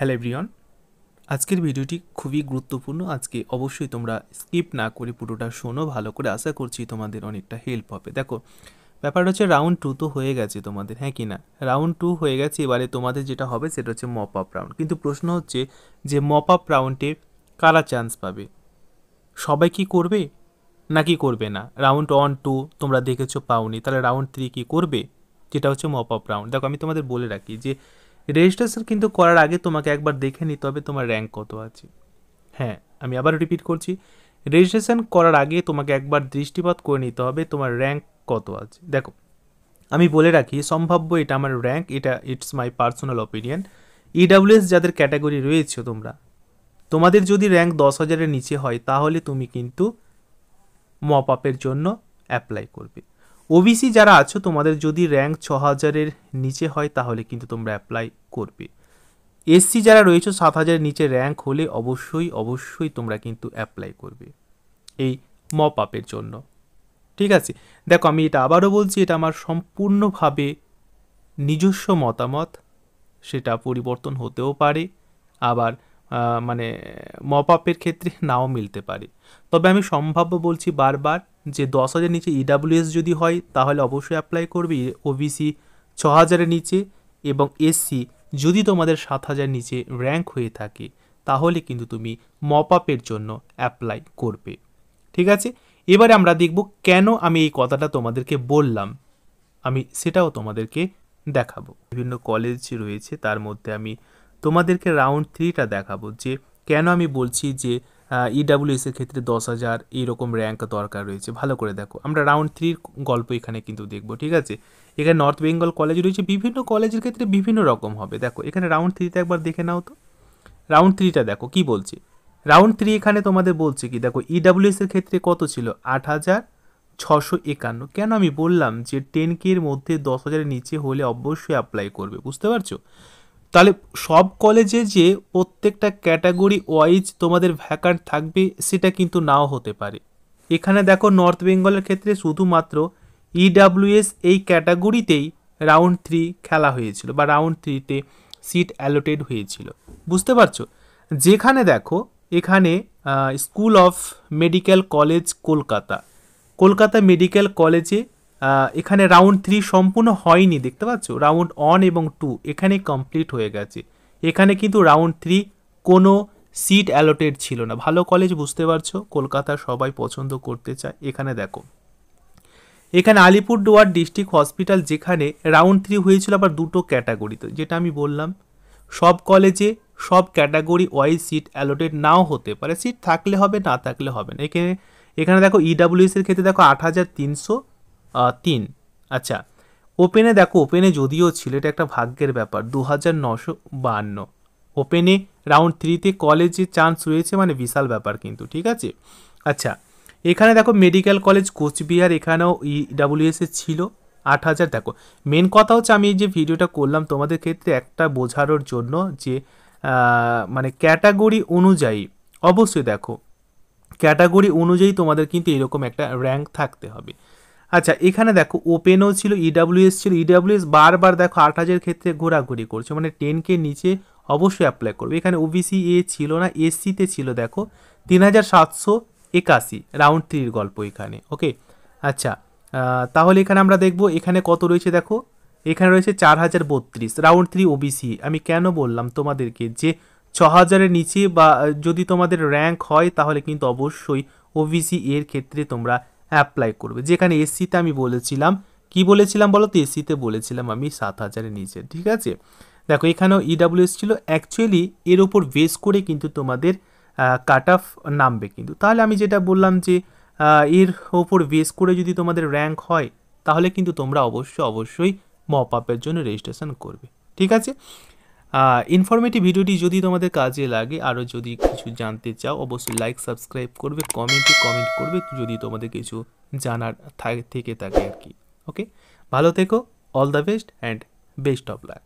Hello everyone, আজকের ভিডিওটি খুবই গুরুত্বপূর্ণ। আজকে অবশ্যই তোমরা স্কিপ না করে পুরোটা শোনো ভালো করে। আশা করছি তোমাদের অনেকটা হেল্প হবে। দেখো, ব্যাপারটা হচ্ছে রাউন্ড 2 তো হয়ে গেছে তোমাদের, হ্যাঁ কি না? রাউন্ড 2 হয়ে গেছে, এবারে তোমাদের যেটা হবে সেটা হচ্ছে মপ আপ রাউন্ড। কিন্তু প্রশ্ন হচ্ছে যে মপ আপ রাউন্ডে কারা চান্স পাবে? সবাই কি করবে নাকি করবে না? রাউন্ড 1-2 তোমরা দেখেছো পাওনি, তাহলে রাউন্ড 3 কি করবে? যেটা হচ্ছে মপ আপ রাউন্ড। দেখো, আমি তোমাদের বলে রাখি যে রেজিস্ট্রেশন কিন্তু করার আগে তোমাকে একবার দেখে নিতে হবে তোমার র্যাঙ্ক কত আছে। হ্যাঁ, আমি আবার রিপিট করছি, রেজিস্ট্রেশন করার আগে তোমাকে একবার দৃষ্টিপাত করে নিতে হবে তোমার র্যাঙ্ক কত আছে। দেখো, আমি বলে রাখি সম্ভাব্য এটা আমার র্যাঙ্ক, এটা it's my personal opinion. EWS যাদের ক্যাটাগরি রয়েছে তোমাদের যদি র্যাঙ্ক 10,000-এর নিচে হয় তাহলে তুমি কিন্তু মপ আপের জন্য অ্যাপ্লাই করবে। ওবিসি যারা আছো তোমাদের যদি র্যাঙ্ক 6,000-এর নিচে হয় তাহলে কিন্তু তোমরা অ্যাপ্লাই করবে। এসসি যারা রয়েছে 7,000-এর নিচে র্যাঙ্ক হলে অবশ্যই তোমরা কিন্তু অ্যাপ্লাই করবে এই মপ আপের জন্য। ঠিক আছে, দেখো আমি এটা আবারও বলছি, এটা আমার সম্পূর্ণভাবে নিজস্ব মতামত, সেটা পরিবর্তন হতেও পারে, আবার মানে মপ আপের ক্ষেত্রে নাও মিলতে পারে। তবে আমি সম্ভাব্য বলছি বারবার যে 10,000-এর নিচে ইডাব্লিউএস যদি হয় তাহলে অবশ্যই অ্যাপ্লাই করবে। ওবিসি 6,000-এর নিচে এবং এসসি যদি তোমাদের 7,000 নিচে র্যাঙ্ক হয়ে থাকে তাহলে কিন্তু তুমি মপ আপের জন্য অ্যাপ্লাই করবে। ঠিক আছে, এবারে আমরা দেখব কেন আমি এই কথাটা তোমাদেরকে বললাম, আমি সেটাও তোমাদেরকে দেখাবো। বিভিন্ন কলেজ রয়েছে, তার মধ্যে আমি তোমাদেরকে রাউন্ড 3টা দেখাবো যে কেন আমি বলছি যে ইডাব্লিউএস এর ক্ষেত্রে 10,000 এইরকম র্যাঙ্ক দরকার রয়েছে। ভালো করে দেখো, আমরা রাউন্ড 3-র গল্প এখানে কিন্তু দেখবো। ঠিক আছে, এখানে নর্থ বেঙ্গল কলেজ রয়েছে, বিভিন্ন কলেজের ক্ষেত্রে বিভিন্ন রকম হবে। দেখো এখানে রাউন্ড 3তে একবার দেখে নাও তো, রাউন্ড 3টা দেখো কি বলছে। রাউন্ড 3 এখানে তোমাদের বলছে কি, দেখো ইডাব্লিউএস এর ক্ষেত্রে কত ছিল, 8,651। কেন আমি বললাম যে 10K এর মধ্যে 10,000-এর নিচে হলে অবশ্যই অ্যাপ্লাই করবে, বুঝতে পারছো? তাহলে সব কলেজে যে প্রত্যেকটা ক্যাটাগরি ওয়াইজ তোমাদের ভ্যাকান্ট থাকবে সেটা কিন্তু নাও হতে পারে। এখানে দেখো নর্থ বেঙ্গলের ক্ষেত্রে শুধুমাত্র ইডাব্লিউএস এই ক্যাটাগরিতেই রাউন্ড 3 খেলা হয়েছিল বা রাউন্ড 3তে সিট অ্যালোটেড হয়েছিল, বুঝতে পারছো? যেখানে দেখো এখানে school of medical college Kolkata medical কলেজে এখানে রাউন্ড 3 সম্পূর্ণ হয়নি, দেখতে পাচ্ছ? রাউন্ড 1 এবং 2 এখানে কমপ্লিট হয়ে গেছে। এখানে কিন্তু রাউন্ড 3 কোনো সিট অ্যালোটেড ছিল না। ভালো কলেজ, বুঝতে পারছো, কলকাতা সবাই পছন্দ করতে চায়। এখানে দেখো, এখানে আলিপুরদুয়ার ডিস্ট্রিক্ট হসপিটাল যেখানে রাউন্ড 3 হয়েছিল আবার দুটো ক্যাটাগরিতে, যেটা আমি বললাম সব কলেজে সব ক্যাটাগরি ওয়াইজ সিট অ্যালোটেড নাও হতে পারে, সিট থাকলে হবে না থাকলে হবে না। এখানে দেখো ইডাব্লিউএস এর ক্ষেত্রে দেখো 8,303। আচ্ছা, ওপেনে দেখো, ওপেনে যদিও ছিল, এটা একটা ভাগ্যের ব্যাপার, 2,952 ওপেনে রাউন্ড 3তে কলেজে চান্স রয়েছে, মানে বিশাল ব্যাপার কিন্তু। ঠিক আছে, আচ্ছা এখানে দেখো মেডিকেল কলেজ কোচবিহার, এখানেও ইডাব্লিউএস এ ছিল 8,000। দেখো মেন কথা হচ্ছে আমি এই যে ভিডিওটা করলাম তোমাদের ক্ষেত্রে একটা বোঝানোর জন্য যে মানে ক্যাটাগরি অনুযায়ী, অবশ্যই দেখো ক্যাটাগরি অনুযায়ী তোমাদের কিন্তু এরকম একটা র্যাঙ্ক থাকতে হবে। আচ্ছা এখানে দেখো ওপেনও ছিল, ইডাব্লিউএস ছিল, ইডাব্লিউএস বারবার দেখো 8,000 ক্ষেত্রে ঘোরাঘুরি করছে, মানে 10K নিচে অবশ্যই অ্যাপ্লাই করবে। এখানে ওবিসি এ ছিল না, এসসিতে ছিল দেখো 3,781 রাউন্ড 3-র গল্প এখানে। ওকে, আচ্ছা তাহলে এখানে আমরা দেখব এখানে কত রয়েছে। দেখো এখানে রয়েছে 4,032 রাউন্ড 3 ওবিসি। আমি কেন বললাম তোমাদেরকে যে 6,000-এর নিচে বা যদি তোমাদের র্যাঙ্ক হয় তাহলে কিন্তু অবশ্যই ওবিসি এর ক্ষেত্রে তোমরা অ্যাপ্লাই করবে। যেখানে এসসিতে আমি বলেছিলাম, কি বলেছিলাম বলো তো, এসসিতে বলেছিলাম আমি 7,000-এর নিচে। ঠিক আছে, দেখো এখানেও ইডাব্লিউএস ছিল, অ্যাকচুয়ালি এর ওপর বেস করে কিন্তু তোমাদের কাট অফ নামবে কিন্তু। তাহলে আমি যেটা বললাম যে এর ওপর বেস করে যদি তোমাদের র্যাঙ্ক হয় তাহলে কিন্তু তোমরা অবশ্যই মপ আপের জন্য রেজিস্ট্রেশন করবে। ঠিক আছে, ইনফরমেটিভ ভিডিওটি যদি তোমাদের কাজে লাগে, আরও যদি কিছু জানতে চাও অবশ্যই লাইক সাবস্ক্রাইব করবে, কমেন্ট করবে যদি তোমাদের কিছু জানার থেকে থাকে আর কি। ওকে, ভালো থেকো, all the best and best of luck.